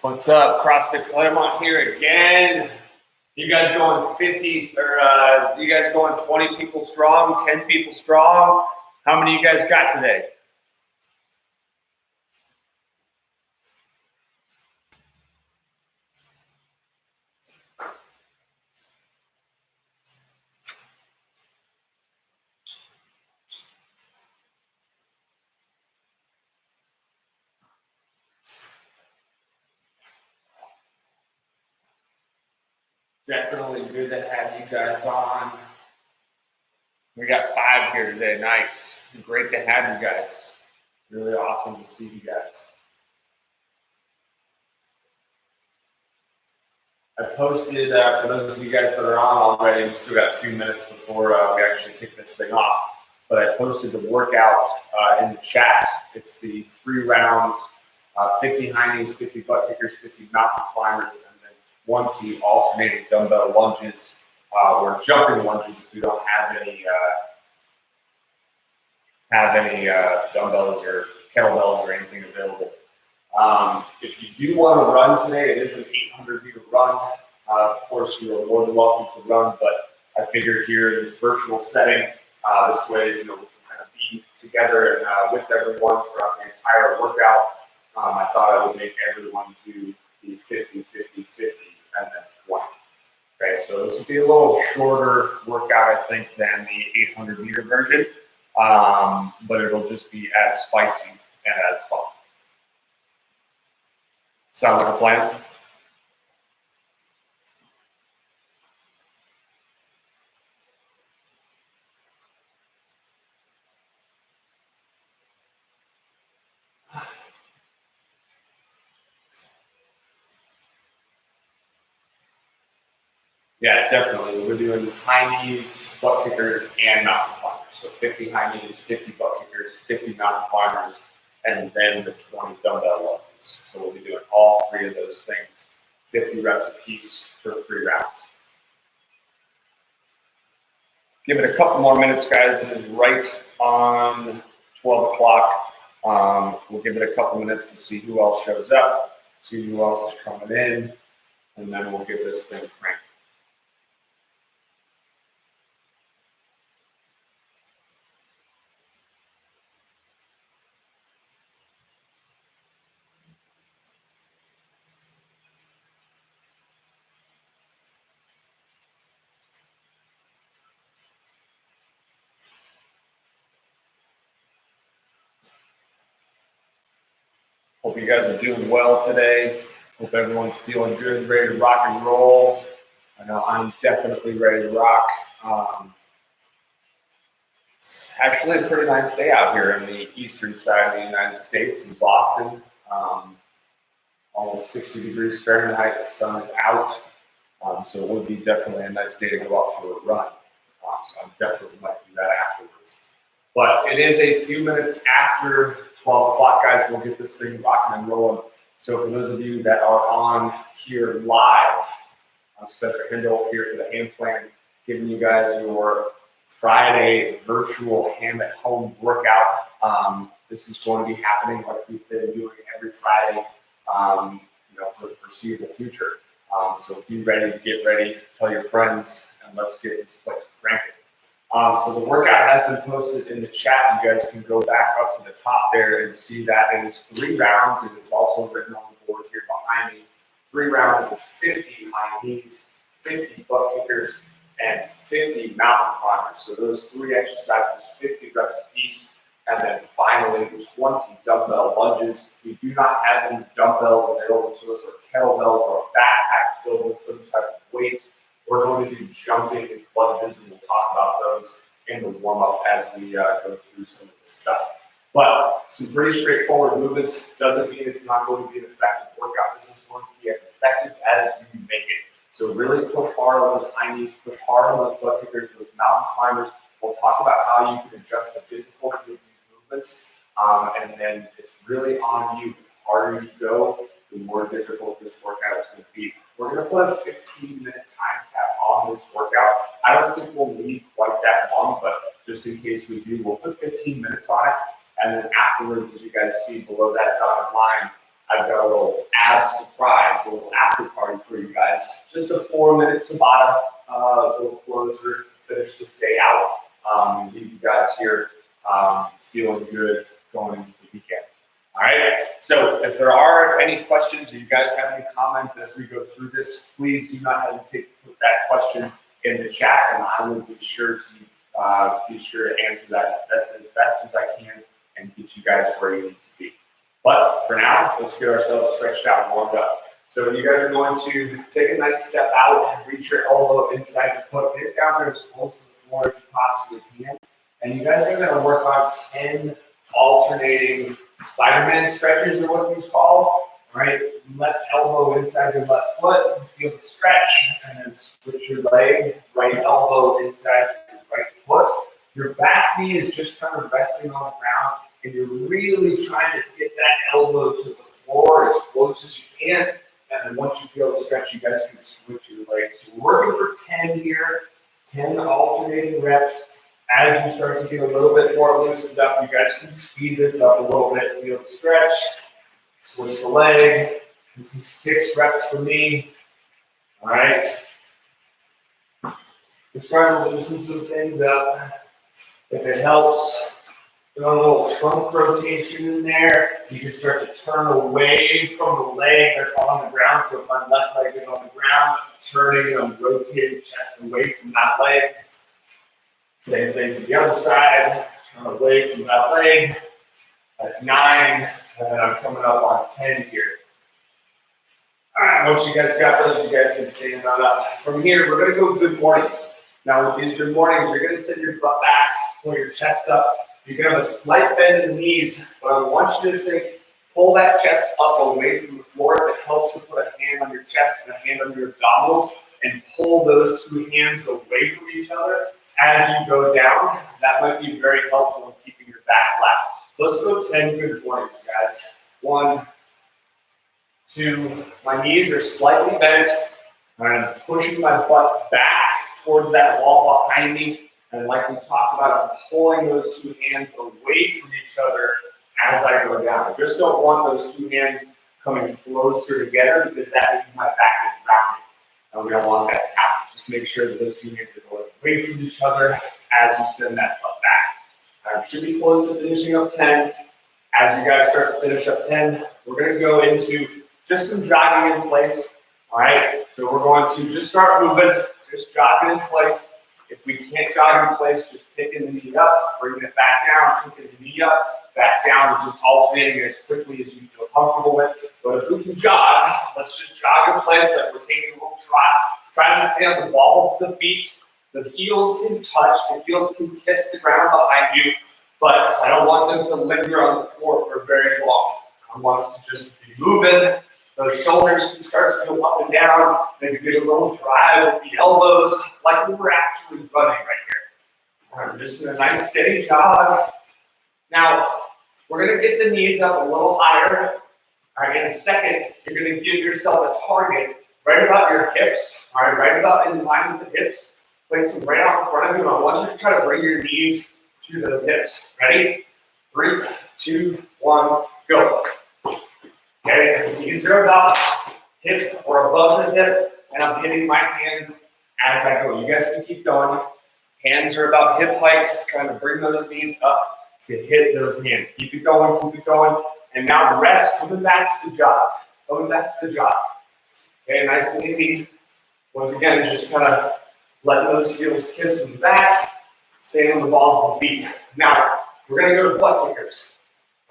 What's up, CrossFit Claremont here again. You guys going 50 or you guys going 20 people strong, 10 people strong? How many of you guys got today? Definitely good to have you guys on. We got 5 here today. Nice. Great to have you guys. Really awesome to see you guys. I posted, for those of you guys that are on already, we still got a few minutes before we actually kick this thing off, but I posted the workout in the chat. It's the 3 rounds, 50 high knees, 50 butt kickers, 50 mountain climbers, and then 20 alternating dumbbell lunges or jumping lunges if you don't have any dumbbells or kettlebells or anything available. If you do want to run today, it is an 800-meter run. Of course, you are more than welcome to run, but I figured here in this virtual setting, this way, we can kind of be together and with everyone throughout the entire workout. I thought I would make everyone do the 50, 50, 50, and then 20. Okay, so this will be a little shorter workout, I think, than the 800-meter version, but it'll just be as spicy and as fun. Sound like a plan? Yeah, definitely. We're doing high knees, butt kickers, and mountain climbers. So 50 high knees, 50 butt kickers, 50 mountain climbers, and then the 20 dumbbell lunges. So we'll be doing all 3 of those things, 50 reps apiece for 3 rounds. Give it a couple more minutes, guys. It is right on 12 o'clock. We'll give it a couple minutes to see who else shows up, see who else is coming in, and then we'll get this thing cranked. Hope you guys are doing well today. Hope everyone's feeling good, ready to rock and roll. I know I'm definitely ready to rock. It's actually a pretty nice day out here in the eastern side of the United States in Boston. Almost 60 degrees Fahrenheit. The sun is out. So it would be definitely a nice day to go out for a run. So I'm definitely might do that afterwards. But it is a few minutes after 12 o'clock, guys. We'll get this thing rocking and rolling. So for those of you that are on here live, I'm Spencer Hindle here for the Ham Plan, giving you guys your Friday virtual Ham at Home workout. This is going to be happening like we've been doing every Friday, for the foreseeable future. So be ready, get ready, tell your friends, and let's get this place cranking. So the workout has been posted in the chat. You guys can go back up to the top there and see that it is 3 rounds, and it's also written on the board here behind me. 3 rounds with 50 high knees, 50 butt kickers, and 50 mountain climbers. So those 3 exercises, 50 reps apiece, and then finally 20 dumbbell lunges. If we do not have any dumbbells available to us, or kettlebells, or a backpack filled with some type of weight, we're going to do jumping and lunges, and we'll talk about those in the warm-up as we go through some of this stuff. But some pretty straightforward movements. Doesn't mean it's not going to be an effective workout. This is going to be as effective as you make it. So really push hard on those high knees, push hard on those butt kickers, those mountain climbers. We'll talk about how you can adjust the difficulty of these movements. And then it's really on you. The harder you go, the more difficult this workout is going to be. We're going to put a 15-minute time cap on this workout. I don't think we'll need quite that long, but just in case we do, we'll put 15 minutes on it. And then afterwards, as you guys see below that dotted line, I've got a little ab surprise, a little after party for you guys. Just a 4-minute Tabata, a little closer to finish this day out. Leave you guys here feeling good going into the weekend. All right, so if there are any questions or you guys have any comments as we go through this, please do not hesitate to put that question in the chat, and I will be sure to answer that as best as I can and get you guys where you need to be. But for now, let's get ourselves stretched out and warmed up. So you guys are going to take a nice step out and reach your elbow inside the foot, get down there as close to the floor as you possibly can. And you guys are going to work on 10 alternating Spider-Man stretches, or what these called. All right, left elbow inside your left foot, feel the stretch, and then switch your leg, right elbow inside your right foot. Your back knee is just kind of resting on the ground, and you're really trying to get that elbow to the floor as close as you can. And then once you feel the stretch, you guys can switch your legs. So we're working for 10 here, 10 alternating reps. As you start to get a little bit more loosened up, you guys can speed this up a little bit. Feel the stretch, switch the leg. This is 6 reps for me. All right. We're starting to loosen some things up. If it helps, do a little trunk rotation in there. You can start to turn away from the leg that's on the ground. So if my left leg is on the ground, turning and rotating chest away from that leg. Same thing for the other side, turn away from that leg. That's 9, and then I'm coming up on 10 here. All right, once you guys got those, you guys can stand on up. From here, we're gonna go good mornings. Now with these good mornings, you're gonna sit your butt back, pull your chest up. You're gonna have a slight bend in the knees, but I want you to think, pull that chest up away from the floor. If it helps to put a hand on your chest and a hand on your abdominals, and pull those 2 hands away from each other as you go down. That might be very helpful in keeping your back flat. So let's go 10 good mornings, guys. 1, 2, my knees are slightly bent, and I'm pushing my butt back towards that wall behind me. And like we talked about, I'm pulling those 2 hands away from each other as I go down. I just don't want those 2 hands coming closer together because that means my back is rounded. And we don't want that to happen. Just make sure that those 2 hands are going away from each other as you send that butt back. I should be close to finishing up 10. As you guys start to finish up 10, we're going to go into just some jogging in place. All right, so we're going to just start moving, just jogging in place. If we can't jog in place, just picking the knee up, bringing it back down, picking the knee up, back down, and just alternating as quickly as you feel comfortable with. But if we can jog, let's just jog in place like we're taking a little trot. Try to stay on the balls of the feet. The heels can touch, the heels can kiss the ground behind you, but I don't want them to linger on the floor for very long. I want us to just be moving. Those shoulders can start to go up and down. Maybe get a little drive with the elbows, like we were actually running right here. All right, just in a nice steady jog. Now, we're going to get the knees up a little higher. All right, in a second, you're going to give yourself a target right about your hips. All right about in line with the hips. Place them right out in front of you. I want you to try to bring your knees to those hips. Ready? 3, 2, 1, go. Okay, knees are about hip or above the hip, and I'm hitting my hands as I go. You guys can keep going. Hands are about hip height, trying to bring those knees up to hit those hands. Keep it going, keep it going. And now rest, coming back to the jog. Coming back to the jog. Okay, nice and easy. Once again, just kind of letting those heels kiss in the back, staying on the balls of the feet. Now, we're going to go to butt kickers.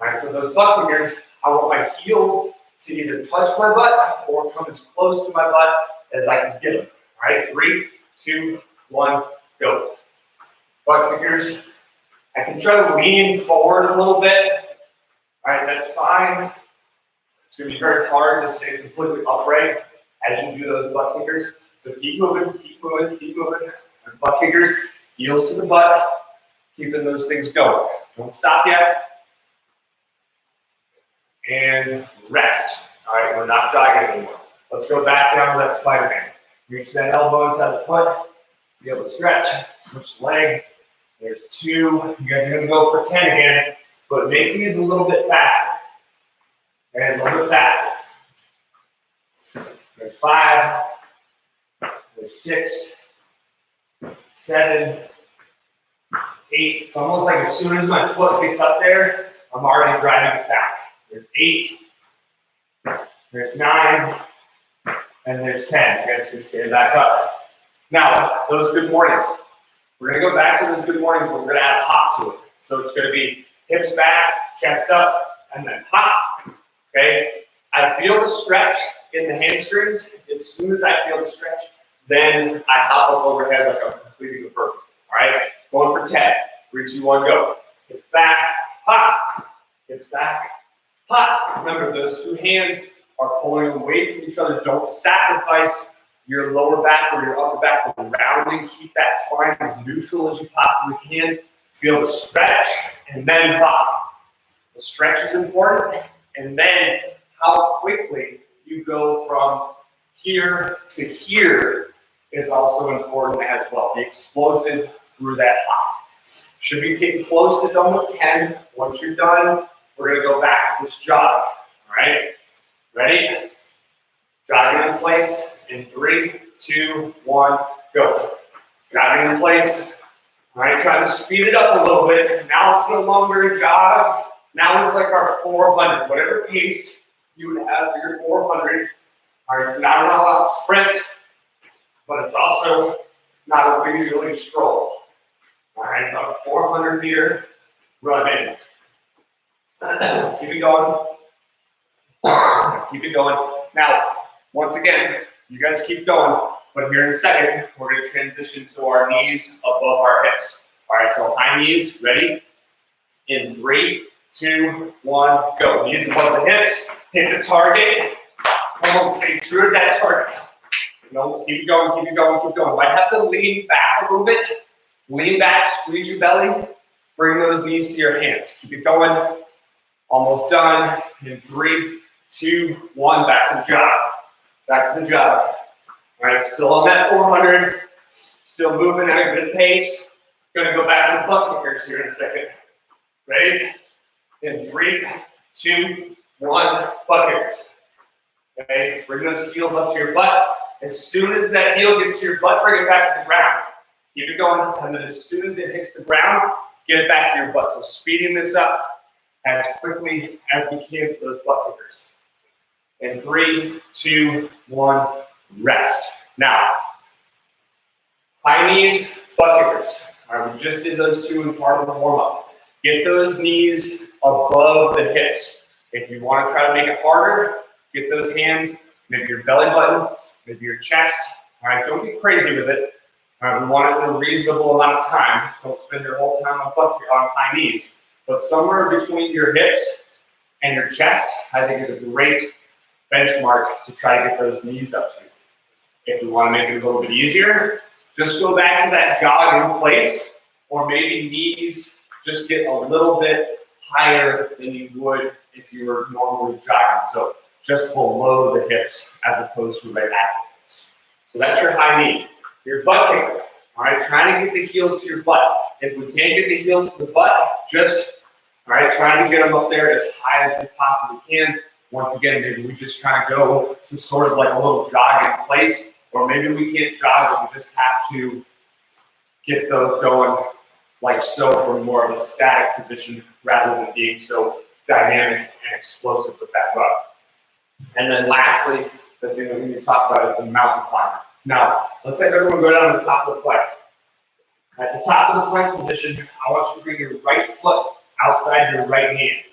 All right, for those butt kickers, I want my heels to either touch my butt or come as close to my butt as I can get them. All right, 3, 2, 1, go. Butt kickers. I can try to lean forward a little bit. All right, that's fine. It's going to be very hard to stay completely upright as you do those butt kickers. So keep moving, keep moving, keep moving. And butt kickers, heels to the butt, keeping those things going. Don't stop yet. And rest. All right, we're not jogging anymore. Let's go back down to that Spider-Man. Reach that elbow inside the foot. Be able to stretch. Switch the leg. There's 2. You guys are going to go for 10 again, but make these a little bit faster. And a little bit faster. There's 5, there's 6, 7, 8. It's almost like as soon as my foot gets up there, I'm already driving it back. There's 8, there's 9, and there's 10. You guys can stand back up. Now, those good mornings. We're going to go back to those good mornings, but we're going to add hop to it. So it's going to be hips back, chest up, and then hop. Okay? I feel the stretch in the hamstrings. As soon as I feel the stretch, then I hop up overhead like I'm completing the burpee. All right? Going for 10. 3, 2, 1, go. Hips back, hop. Hips back, hop. Remember, those 2 hands are pulling away from each other. Don't sacrifice your lower back or your upper back. We're rounding. Keep that spine as neutral as you possibly can. Feel the stretch, and then hop. The stretch is important, and then how quickly you go from here to here is also important as well. Be explosive through that hop. Should be getting close to done with 10. Once you're done, we're going to go back to this jog. All right? Ready? Jogging in place in 3, 2, 1, go. Jogging in place. All right, try to speed it up a little bit. Now it's no longer a jog. Now it's like our 400, whatever pace you would have for your 400. All right, so not an all-out sprint, but it's also not a leisurely stroll. All right, about a 400 meter run in. Keep it going. Keep it going. Now, once again, you guys keep going, but here in a second, we're going to transition to our knees above our hips. All right, so high knees, ready? In 3, 2, 1, go. Knees above the hips, hit the target. Come on, stay true to that target. No, keep it going, keep it going, keep going. Might have to lean back a little bit. Lean back, squeeze your belly. Bring those knees to your hands. Keep it going. Almost done. In 3, 2, 1, back to the jog. Back to the jog. All right, still on that 400. Still moving at a good pace. Gonna go back to butt kickers here in a second. Ready? In 3, 2, 1, butt kickers. Okay, bring those heels up to your butt. As soon as that heel gets to your butt, bring it back to the ground. Keep it going, and then as soon as it hits the ground, get it back to your butt. So speeding this up as quickly as we can for those butt kickers. In 3, 2, 1, rest. Now, high knees, butt kickers. All right, we just did those 2 in part of the warm-up. Get those knees above the hips. If you want to try to make it harder, get those hands, maybe your belly button, maybe your chest. All right, don't get crazy with it. All right, we want it in a reasonable amount of time. Don't spend your whole time on high knees. But somewhere between your hips and your chest, I think is a great benchmark to try to get those knees up to. If you want to make it a little bit easier, just go back to that jog in place, or maybe knees just get a little bit higher than you would if you were normally jogging. So just below the hips as opposed to right at the hips. So that's your high knee. Your butt kicker. All right, trying to get the heels to your butt. If we can't get the heels to the butt, just trying to get them up there as high as we possibly can. Once again, maybe we just kind of go to sort of like a little jog in place, or maybe we can't jog, but we just have to get those going like so from more of a static position rather than being so dynamic and explosive with that run. And then lastly, the thing that we need to talk about is the mountain climber. Now, let's say everyone go down to the top of the plank. At the top of the plank position, I want you to bring your right foot outside your right hand.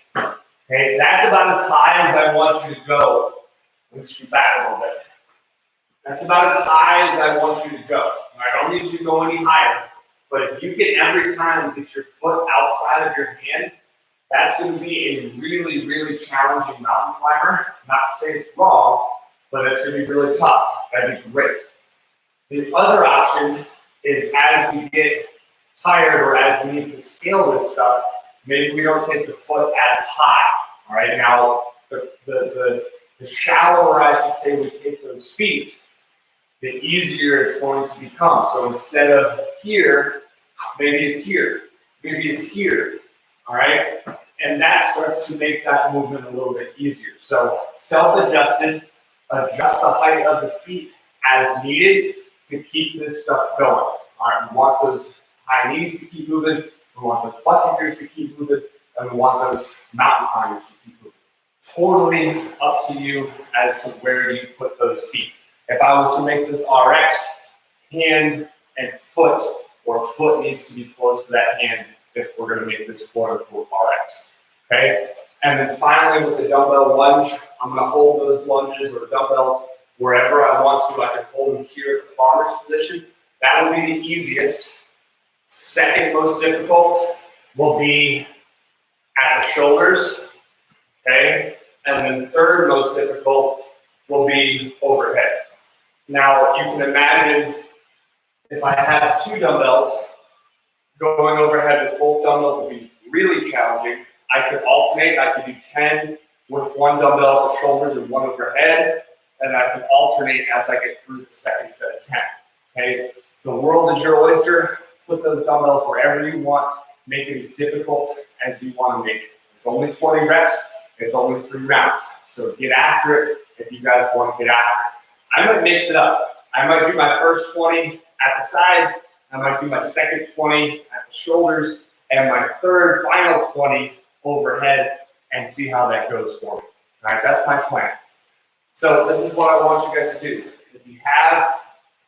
Okay, that's about as high as I want you to go. Let's scoot back a little bit. That's about as high as I want you to go. I don't need you to go any higher. But if you can every time get your foot outside of your hand, that's going to be a really, really challenging mountain climber. Not to say it's wrong, but it's going to be really tough. That'd be great. The other option is as we get tired or as we need to scale this stuff, maybe we don't take the foot as high. All right, now the shallower, I should say, we take those feet, the easier it's going to become. So instead of here, maybe it's here, maybe it's here. All right, And that starts to make that movement a little bit easier. So self-adjusted, adjust the height of the feet as needed to keep this stuff going. All right, we want those high knees to keep moving, we want those butt kickers to keep moving, and we want those mountain climbers to keep moving. Totally up to you as to where you put those feet. If I was to make this RX, hand and foot, or foot needs to be close to that hand if we're going to make this quote-unquote RX. Okay? And then finally, with the dumbbell lunge, I'm going to hold those lunges or dumbbells wherever I want to. I can hold them here at the farmer's position. That will be the easiest. Second most difficult will be at the shoulders. Okay? And then third most difficult will be overhead. Now, you can imagine if I have two dumbbells, going overhead with both dumbbells would be really challenging. I could alternate. I could do 10 with one dumbbell at the shoulders and one overhead, and I can alternate as I get through the second set of 10. Okay? The world is your oyster. Put those dumbbells wherever you want. Make it as difficult as you want to make it. It's only 20 reps. It's only 3 rounds. So get after it if you guys want to get after it. I might mix it up. I might do my first 20 at the sides. I might do my second 20 at the shoulders, and my third final 20 overhead, and see how that goes for me. All right, that's my plan. So this is what I want you guys to do. If you have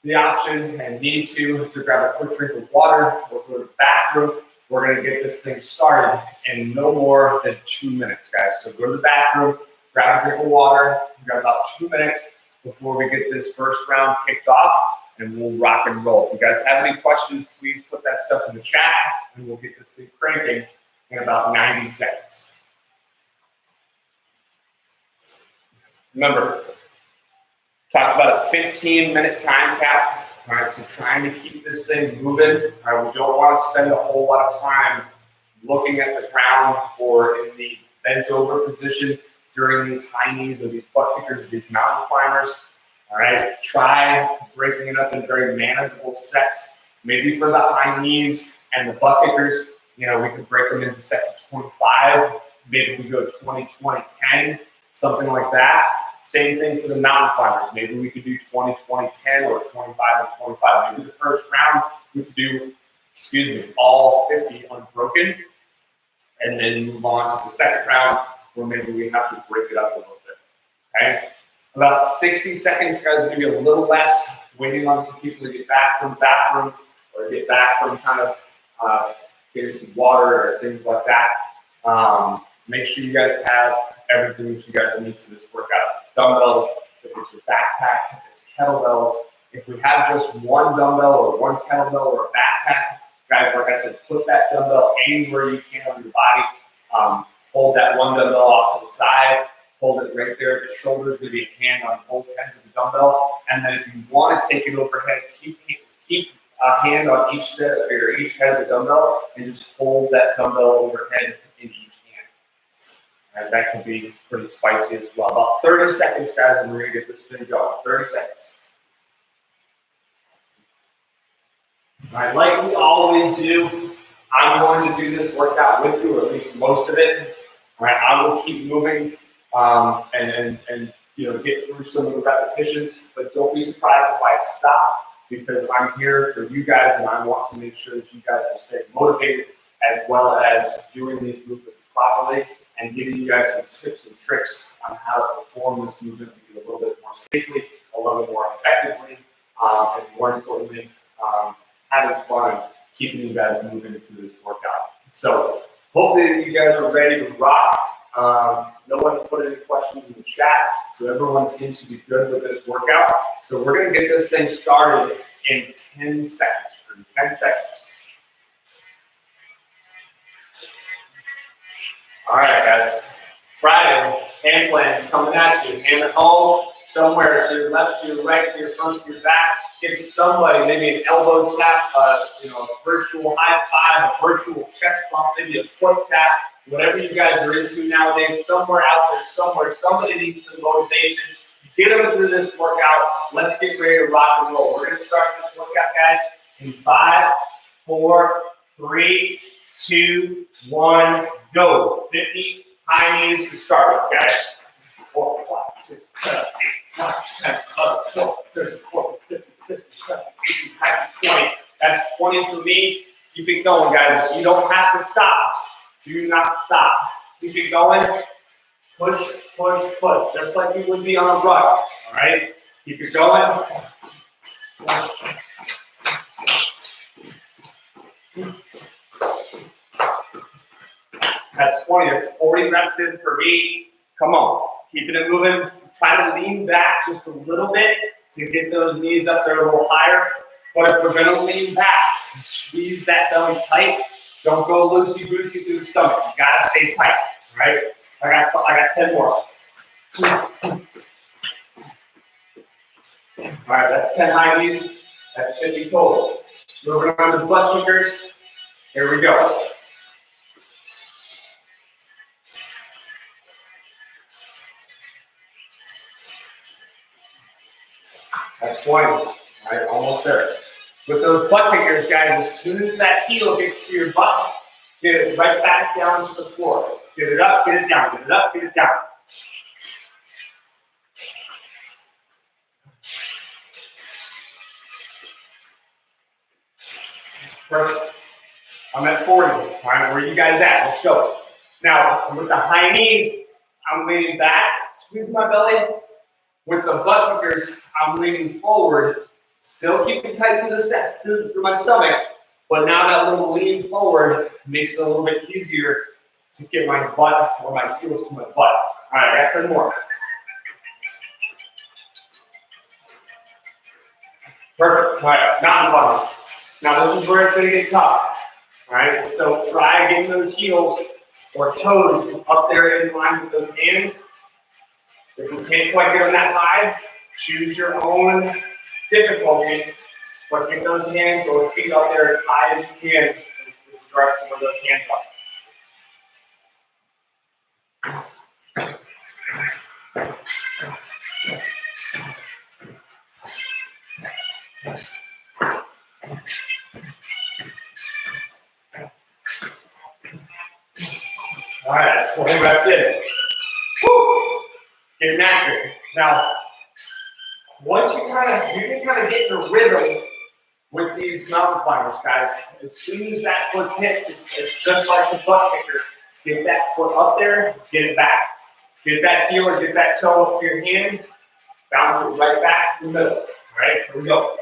the option and need to grab a quick drink of water or go to the bathroom, we're going to get this thing started in no more than 2 minutes, guys. So go to the bathroom, grab a drink of water. We've got about 2 minutes before we get this first round kicked off, and we'll rock and roll. If you guys have any questions, please put that stuff in the chat, and we'll get this thing cranking in about 90 seconds. Remember, talked about a 15-minute time cap. All right, so trying to keep this thing moving. All right, we don't want to spend a whole lot of time looking at the ground or in the bent over position during these high knees or these butt kickers, these mountain climbers. All right, try breaking it up in very manageable sets. Maybe for the high knees and the butt kickers, you know, we could break them into sets of 25. Maybe we go 20, 20, 10, something like that. Same thing for the mountain climbers. Maybe we could do 20, 20, 10 or 25 and 25. Maybe the first round we could do, all 50 unbroken, and then move on to the second round where maybe we have to break it up a little bit. Okay? About 60 seconds, guys, maybe a little less, waiting on some people to get back from the bathroom or get back from kind of getting some water or things like that. Make sure you guys have everything that you guys need for this workout. If it's dumbbells, if it's your backpack, if it's kettlebells. If we have just one dumbbell or one kettlebell or a backpack, guys, like I said, put that dumbbell anywhere you can on your body. Hold that one dumbbell off to the side. Hold it right there at the shoulders, maybe a hand on both ends of the dumbbell. And then if you want to take it overhead, keep a hand on each set or each head of the dumbbell and just hold that dumbbell overhead in each hand. And that can be pretty spicy as well. About 30 seconds, guys, and we're going to get this thing going. 30 seconds. All right, like we always do, I'm going to do this workout with you, or at least most of it. All right, I will keep moving and you know, get through some of the repetitions, but don't be surprised if I stop, because I'm here for you guys and I want to make sure that you guys will stay motivated, as well as doing these movements properly and giving you guys some tips and tricks on how to perform this movement a little bit more safely, a little bit more effectively, and more importantly, having fun, keeping you guys moving through this workout. So hopefully you guys are ready to rock. No one put any questions in the chat, so everyone seems to be good with this workout. So we're going to get this thing started in 10 seconds. 10 seconds. All right, guys. Friday, hand plan coming at you. Hand at home, somewhere to your left, to your right, to your front, to your back. Give somebody maybe an elbow tap, you know, a virtual high five, a virtual chest bump, maybe a foot tap. Whatever you guys are into nowadays, somewhere out there, somewhere, somebody needs some motivation. Get them through this workout. Let's get ready to rock and roll. We're going to start this workout, guys, in 5, 4, 3, 2, 1, Go. 50 high knees to start with, guys. 4, 5, 6, 7, 8, 9, 10, 11, 12, 13, 14, 15, 16, 17, 18, 19, 20. That's 20 for me. Keep it going, guys. You don't have to stop. Do not stop. Keep it going. Push, push, push. Just like you would be on a run. All right? Keep it going. That's 20. That's 40 reps in for me. Come on. Keeping it moving. Try to lean back just a little bit to get those knees up there a little higher. But if we're going to lean back, squeeze that belly tight. Don't go loosey-goosey through the stomach. You got to stay tight. All right? I got 10 more. All right, that's 10 high knees. That's 50 total. Moving on to butt kickers. Here we go. That's 20. All right, almost there. With those butt kickers, guys, as soon as that heel gets to your butt, get it right back down to the floor. Get it up, get it down, get it up, get it down. Perfect. I'm at 40. All right, where are you guys at? Let's go. Now, with the high knees, I'm leaning back, squeeze my belly. With the butt kickers, I'm leaning forward, still keeping tight through my stomach, but now that little lean forward makes it a little bit easier to get my butt or my heels to my butt. All right, I got 10 more. Perfect. All right, mountain lunges. Now this is where it's going to get tough. All right, so try getting those heels or toes up there in line with those hands. If you can't quite get them that high, choose your own difficulty, but get those hands or feet up there as high as you can with regards to where those hands are. All right, 20 reps in. Woo! Getting after it. Now, once you can kind of get the rhythm with these mountain climbers, guys. As soon as that foot hits, it's just like the butt kicker. Get that foot up there, get it back. Get that heel or get that toe up to your hand, bounce it right back to the middle. All right, here we go.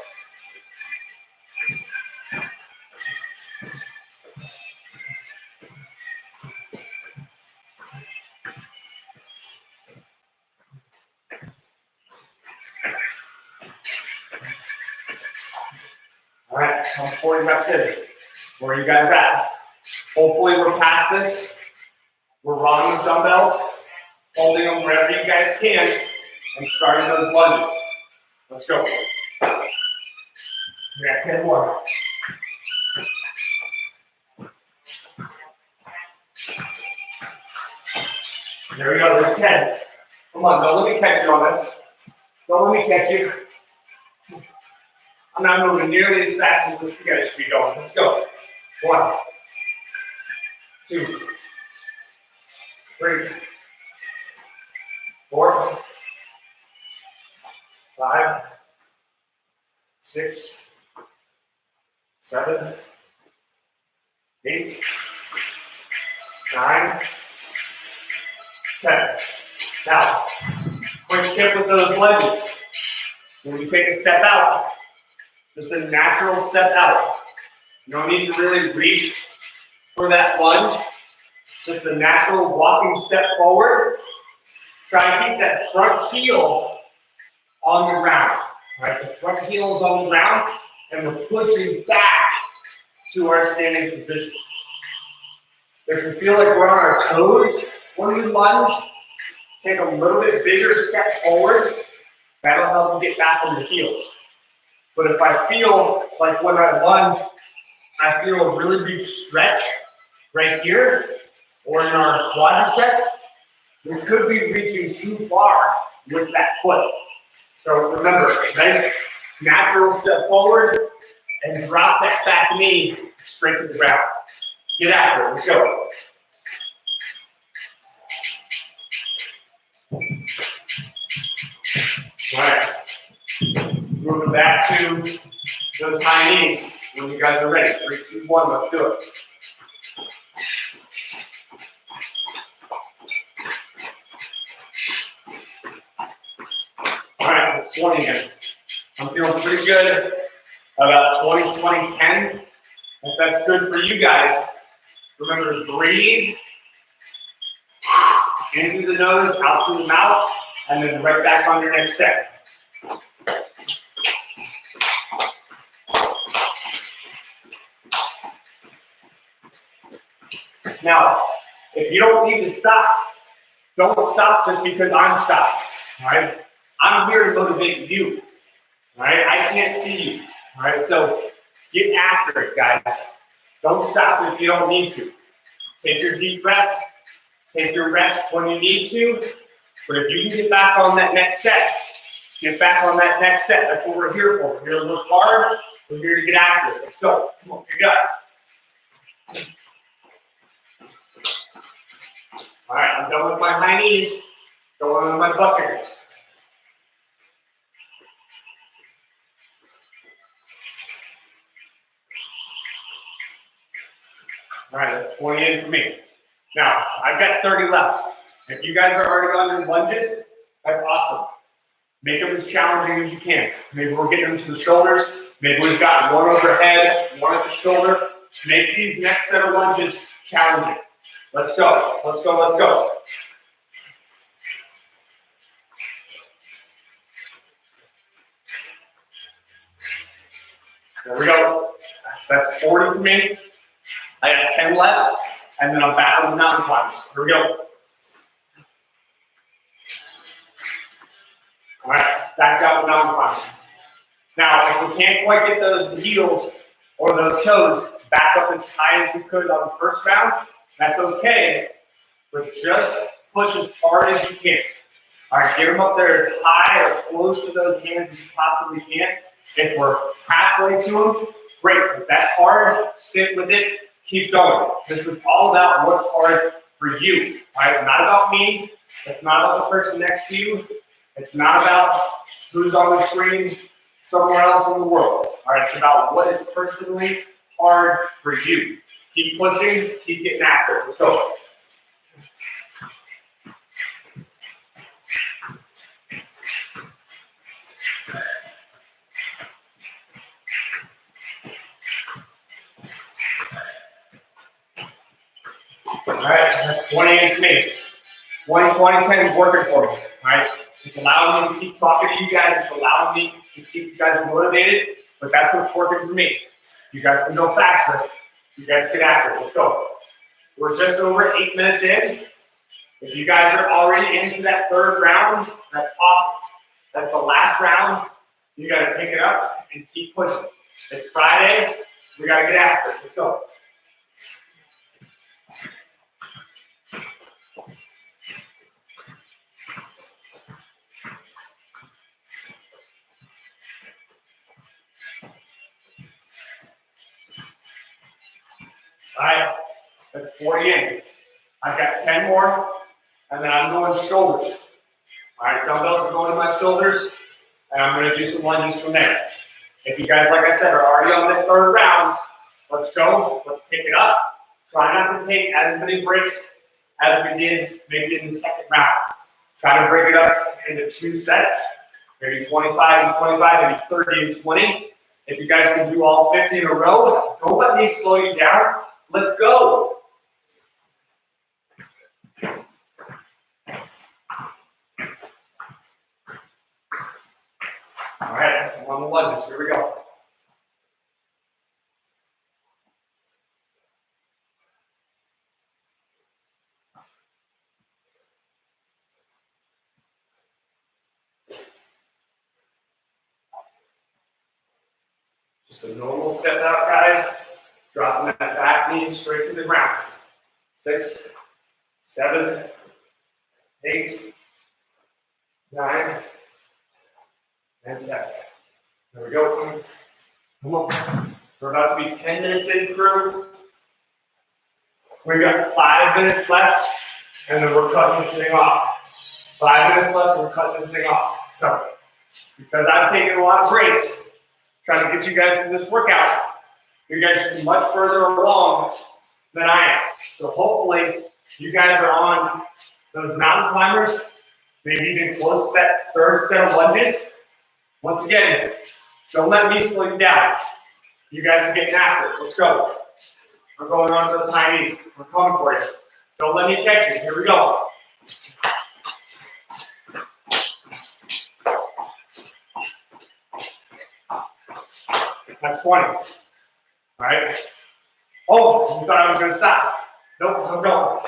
All right, I'm 40 reps in. Where are you guys at? Hopefully we're past this. We're rolling the dumbbells, holding them wherever you guys can, and starting those lunges. Let's go. We got 10 more. There we go, there's 10. Come on, don't let me catch you on this. Don't let me catch you. I'm not moving nearly as fast as you guys should be going. Let's go. 1, 2, 3, 4, 5, 6, 7, 8, 9, 10. Now, quick tip with those lunges. When you take a step out, just a natural step out. You don't need to really reach for that lunge. Just a natural walking step forward. Try to keep that front heel on the ground. Right? The front heel is on the ground, and we're pushing back to our standing position. If you feel like we're on our toes when we lunge, take a little bit bigger step forward. That'll help you get back on your heels. But if I feel like when I lunge, I feel a really big stretch right here or in our quadricep, we could be reaching too far with that foot. So remember, nice natural step forward and drop that back knee straight to the ground. Get after it. Let's go. All right. Moving back to those high knees when you guys are ready. 3, 2, 1, let's do it. All right, let's 20 again. I'm feeling pretty good about 20, 20, 10. If that's good for you guys, remember to breathe in through the nose, out through the mouth, and then right back on your next set. Now, if you don't need to stop, don't stop just because I'm stopped. All right? I'm here to motivate you. All right? I can't see you. All right? So get after it, guys. Don't stop if you don't need to. Take your deep breath. Take your rest when you need to. But if you can get back on that next set, get back on that next set. That's what we're here for. We're here to work hard. We're here to get after it. Let's go. Come on, you got it. All right, I'm done with my high knees. Going on my butt fingers. All right, that's 20 in for me. Now, I've got 30 left. If you guys are already on your lunges, that's awesome. Make them as challenging as you can. Maybe we're getting them to the shoulders. Maybe we've got one overhead, one at the shoulder. Make these next set of lunges challenging. Let's go, let's go, let's go. There we go. That's 40 for me. I got 10 left, and then I'm back on the mountain climbers. Here we go. All right, back down the mountain climbers. Now, if we can't quite get those heels or those toes back up as high as we could on the first round, that's okay, but just push as hard as you can. All right, get them up there as high or close to those hands as you possibly can. If we're halfway to them, great. If that's hard, stick with it, keep going. This is all about what's hard for you, all right? Not about me. It's not about the person next to you. It's not about who's on the screen somewhere else in the world, all right? It's about what is personally hard for you. Keep pushing, keep getting after it. Let's go. All right, that's 28 for me. 20, 20, 10 is working for me, all right? It's allowing me to keep talking to you guys. It's allowing me to keep you guys motivated, but that's what's working for me. You guys can go faster. You guys get after it. Let's go. We're just over 8 minutes in. If you guys are already into that third round, that's awesome. That's the last round. You got to pick it up and keep pushing. It's Friday. We got to get after it. Let's go. All right, that's 40 in. I've got 10 more, and then I'm going shoulders. All right, dumbbells are going to my shoulders, and I'm going to do some lunges from there. If you guys, like I said, are already on the third round, let's go. Let's pick it up. Try not to take as many breaks as we did maybe in the second round. Try to break it up into 2 sets, maybe 25 and 25, maybe 30 and 20. If you guys can do all 50 in a row, don't let me slow you down. Let's go. All right, I'm on the lunges. Here we go. Just a normal step out, guys. Dropping that back knee straight to the ground. 6, 7, 8, 9, and 10. There we go. Come on. We're about to be 10 minutes in, crew. We've got 5 minutes left, and then we're cutting this thing off. 5 minutes left, we're cutting this thing off. So because I'm taking a lot of breaks, trying to get you guys through this workout. You guys should be much further along than I am. So hopefully you guys are on those mountain climbers, maybe even close to that third set of lunges. Once again, don't let me slow you down. You guys are getting after it. Let's go. We're going on to those high knees. We're coming for you. Don't let me catch you. Here we go. That's 20. All right. Oh, you thought I was going to stop. Nope, I'm going.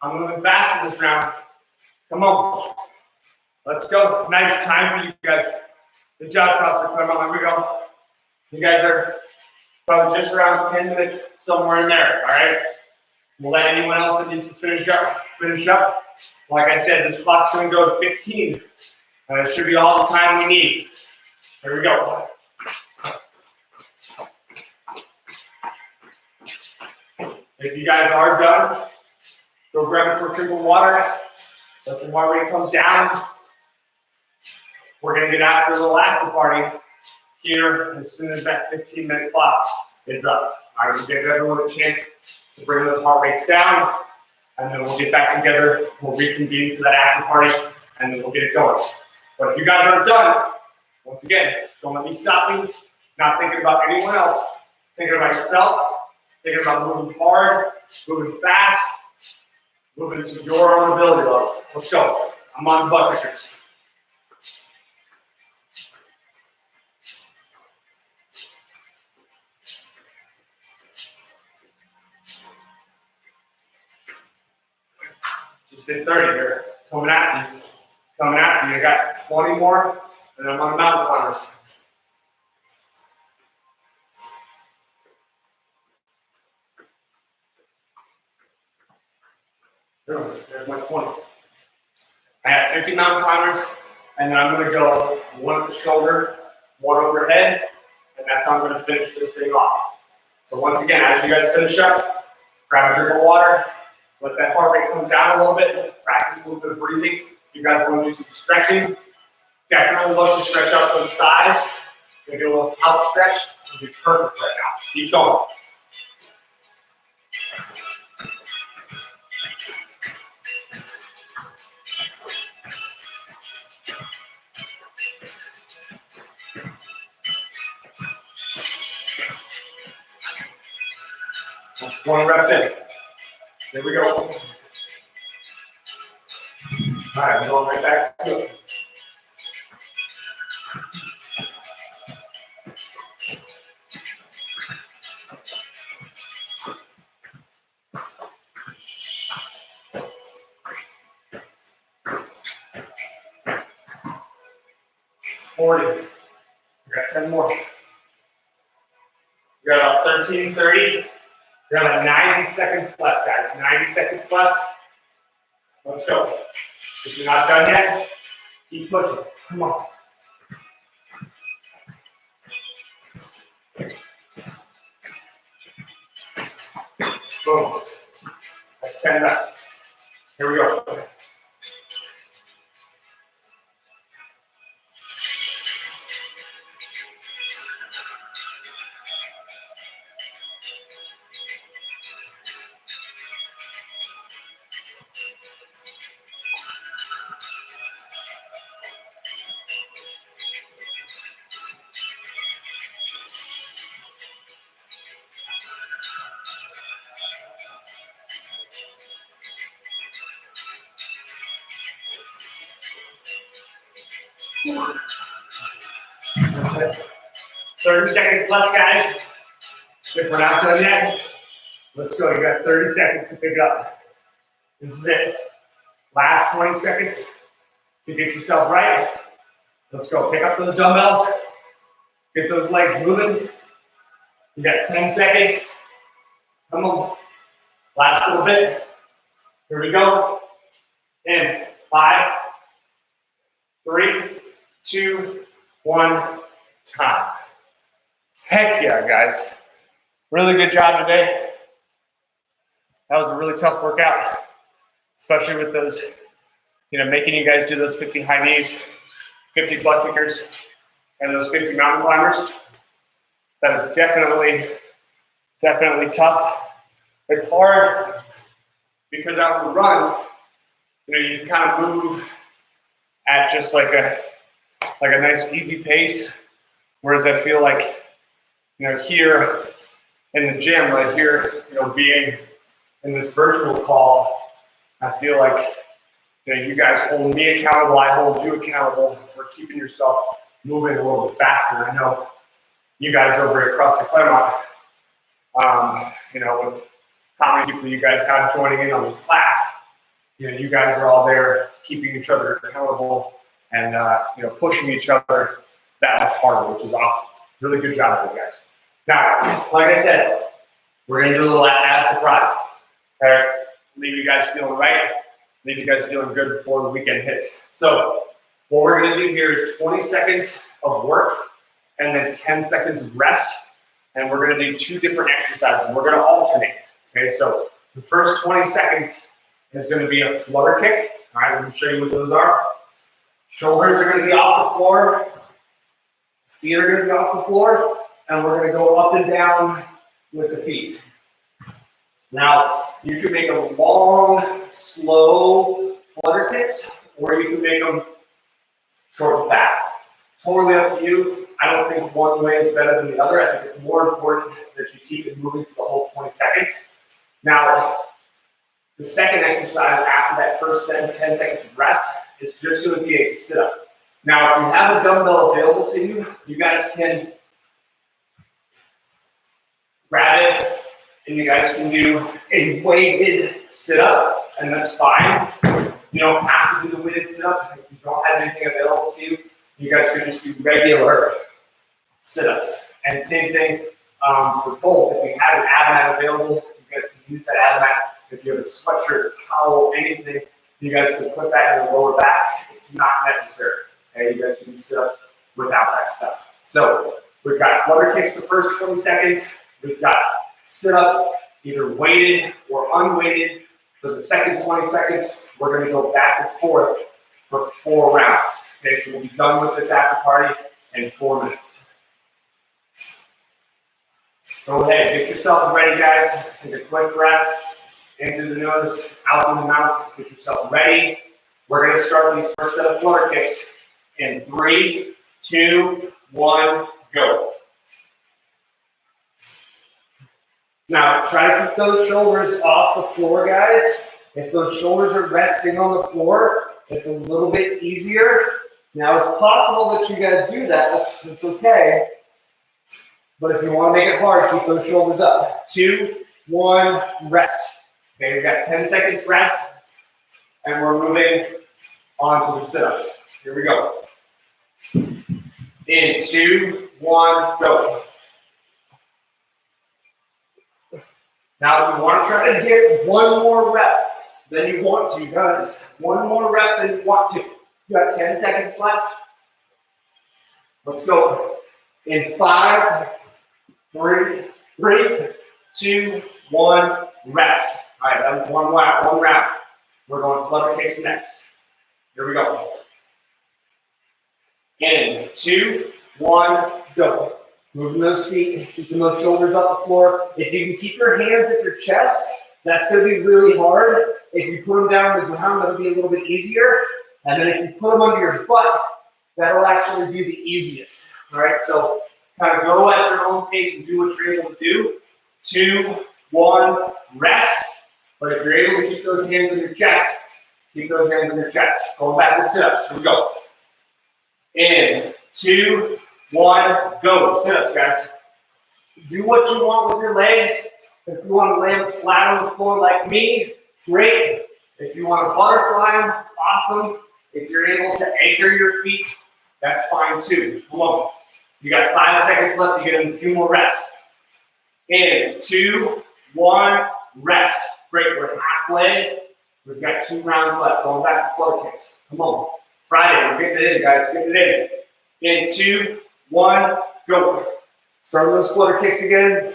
I'm moving fast in this round. Come on. Let's go. Nice time for you guys. Good job, CrossFit Clermont. Here we go. You guys are probably just around 10 minutes, somewhere in there. All right. We'll let anyone else that needs to finish up. Like I said, this clock's going to go to 15. It should be all the time we need. Here we go. If you guys are done, go grab a quick drink of water. Let the heart rate come down. We're going to get after the after party here as soon as that 15-minute clock is up. All right, we'll give everyone a chance to bring those heart rates down, and then we'll get back together. We'll reconvene for that after party, and then we'll get it going. But if you guys aren't done, once again, don't let me stop you. Not thinking about anyone else. Thinking about yourself. Thinking about moving hard, moving fast, moving to your own ability level. Let's go. I'm on the butt kickers. Just did 30 here. Coming at you. Coming at you. I got 20 more, and I'm on the mountain climbers. There's my 20. I have 50 mountain climbers, and then I'm going to go one at the shoulder, one overhead, and that's how I'm going to finish this thing off. So once again, as you guys finish up, grab a drink of water, let that heart rate come down a little bit, practice a little bit of breathing. If you guys want to do some stretching, definitely look to stretch out those thighs. Maybe a little calf stretch. It'll be perfect right now. Keep going. That's 20 reps in. There we go. All right, we're going right back to it. We got 10 more. We got about 13, 30. We got about 90 seconds left, guys. 90 seconds left. Let's go. If you're not done yet, keep pushing. Come on. Boom. That's 10 reps. Here we go. That's it. 30 seconds left, guys. If we're not done yet, let's go. You got 30 seconds to pick it up. This is it. Last 20 seconds to get yourself right. Let's go. Pick up those dumbbells. Get those legs moving. You got 10 seconds. Come on. Last little bit. Here we go. In 5, 3, 2, 1, time. Heck yeah, guys. Really good job today. That was a really tough workout, especially with those, making you guys do those 50 high knees, 50 butt kickers, and those 50 mountain climbers. That is definitely tough. It's hard because out on the run, you kind of move at just like a nice easy pace. Whereas I feel like, here in the gym, right here, being in this virtual call, I feel like, you guys hold me accountable, I hold you accountable for keeping yourself moving a little bit faster. I know you guys over at CrossFit Claremont, with how many people you guys have joining in on this class, you guys are all there keeping each other accountable and, pushing each other that much harder, which is awesome. Really good job, you guys. Now, like I said, we're going to do a little ab surprise. Okay? Leave you guys feeling right. Leave you guys feeling good before the weekend hits. So what we're going to do here is 20 seconds of work and then 10 seconds of rest. And we're going to do 2 different exercises. We're going to alternate. Okay, so the first 20 seconds is going to be a flutter kick. All right, I'm going to show you what those are. Shoulders are going to be off the floor. Feet are going to be off the floor. And we're going to go up and down with the feet. Now, you can make a long, slow flutter kicks, or you can make them short and fast. Totally up to you. I don't think one way is better than the other. I think it's more important that you keep it moving for the whole 20 seconds. Now, the second exercise after that first 10 seconds of rest is just going to be a sit-up. Now, if you have a dumbbell available to you, you guys can grab it and you guys can do a weighted sit-up, and that's fine. You don't have to do the weighted sit-up. If you don't have anything available to you, you guys can just do regular sit-ups. And same thing for both. If you have an ab mat available, you guys can use that ab mat. If you have a sweatshirt, towel, anything, you guys can put that in the lower back. It's not necessary. Okay, you guys can do sit-ups without that stuff. So we've got flutter kicks the first 20 seconds. We've got sit-ups, either weighted or unweighted. For the second 20 seconds, we're going to go back and forth for 4 rounds. Okay, so we'll be done with this after party in 4 minutes. Go ahead, get yourself ready, guys. Take a quick breath into the nose, out in the mouth. Get yourself ready. We're going to start these first set of flutter kicks in 3, 2, 1, go. Now, try to keep those shoulders off the floor, guys. If those shoulders are resting on the floor, it's a little bit easier. Now, it's possible that you guys do that. That's okay. But if you want to make it hard, keep those shoulders up. 2, 1, rest. Okay, we've got 10 seconds rest, and we're moving on to the sit-ups. Here we go. In 2, 1, go. Now, if you want to try to get 1 more rep than you want to, guys, 1 more rep than you want to. You got 10 seconds left. Let's go. In 5, 3, 2, 1, rest. All right, that was one round. We're going flutter kicks next. Here we go. In 2, 1, go. Moving those feet, keeping those shoulders off the floor. If you can keep your hands at your chest, that's going to be really hard. If you put them down on the ground, that'll be a little bit easier. And then if you put them under your butt, that'll actually be the easiest. All right, so kind of go at your own pace and do what you're able to do. 2, 1, rest. But if you're able to keep those hands on your chest, keep those hands on your chest. Going back to sit-ups. Here we go. In 2, 1, go. Sit-ups, guys. Do what you want with your legs. If you want to land flat on the floor like me, great. If you want to butterfly them, awesome. If you're able to anchor your feet, that's fine too. Come on. You got 5 seconds left to get in a few more reps. In 2, 1, rest. Great, we're halfway. We've got 2 rounds left. Going back to flutter kicks. Come on. Friday, we're getting it in, guys. Getting it in. In 2, 1, go. Start those flutter kicks again.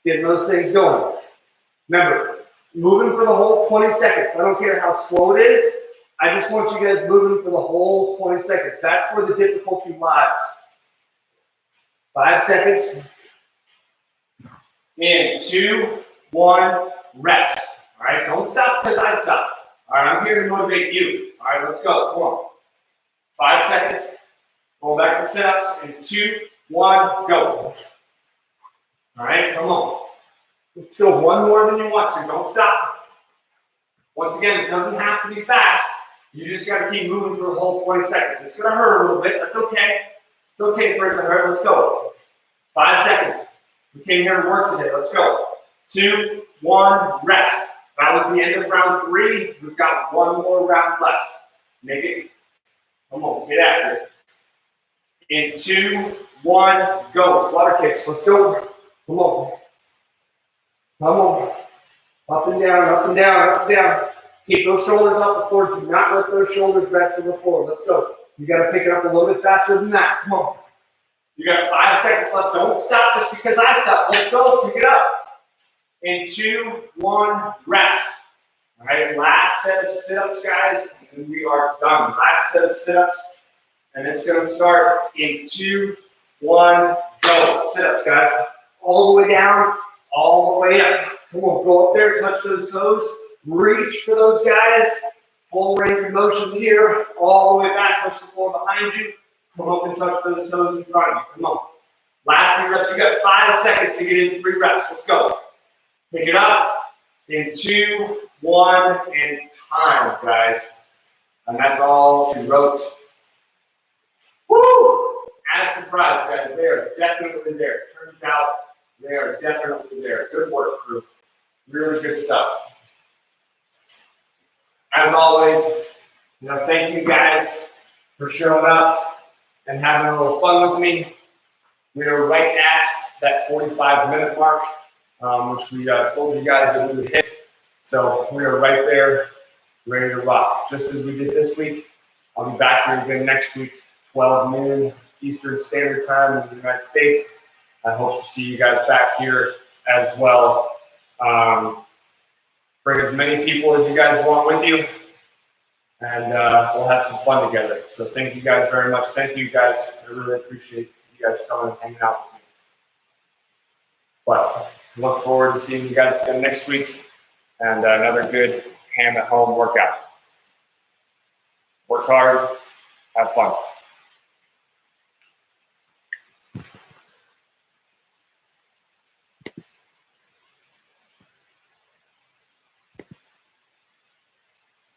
Getting those things going. Remember, Moving for the whole 20 seconds. I don't care how slow it is. I just want you guys moving for the whole 20 seconds. That's where the difficulty lies. 5 seconds. In 2, 1, rest. All right, don't stop because I stop. All right, I'm here to motivate you. All right, let's go. Come on. 5 seconds. Going back to sit-ups in 2, 1, go. All right, come on. Let's go one more than you want to. Don't stop. Once again, it doesn't have to be fast. You just got to keep moving for the whole 20 seconds. It's going to hurt a little bit. That's okay. It's okay for it to hurt. Let's go. 5 seconds. We came here to work today. Let's go. 2, 1, rest. That was the end of round 3. We've got one more round left. Make it. Come on, get after it. In 2, 1, go. Flutter kicks. Let's go. Come on. Come on. Up and down, up and down, up and down. Keep those shoulders up before. Do not let those shoulders rest on the floor. Let's go. You got to pick it up a little bit faster than that. Come on. You got 5 seconds left. Don't stop just because I stopped. Let's go. Pick it up. In 2, 1, rest. All right, last set of sit-ups, guys, and we are done. Last set of sit-ups, and it's going to start in 2, 1, go. Sit-ups, guys. All the way down, all the way up. Come on, go up there, touch those toes, reach for those guys. Full range of motion here, all the way back, push the floor behind you. Come up and touch those toes in front of you. Come on. Last 3 reps. You got 5 seconds to get in 3 reps. Let's go. Pick it up in 2, 1, and time, guys. And that's all she wrote. Woo! Add surprise, guys. They are definitely there. Turns out they are definitely there. Good work, crew. Really good stuff. As always, thank you guys for showing up and having a little fun with me. We are right at that 45-minute mark, which we told you guys that we would hit. So we are right there, ready to rock. Just as we did this week, I'll be back here again next week, 12 noon Eastern Standard Time in the United States. I hope to see you guys back here as well. Bring as many people as you guys want with you, and we'll have some fun together. So thank you guys very much. Thank you guys. I really appreciate you guys coming and hanging out with me. But I look forward to seeing you guys again next week and another good ham at home workout. Work hard, have fun.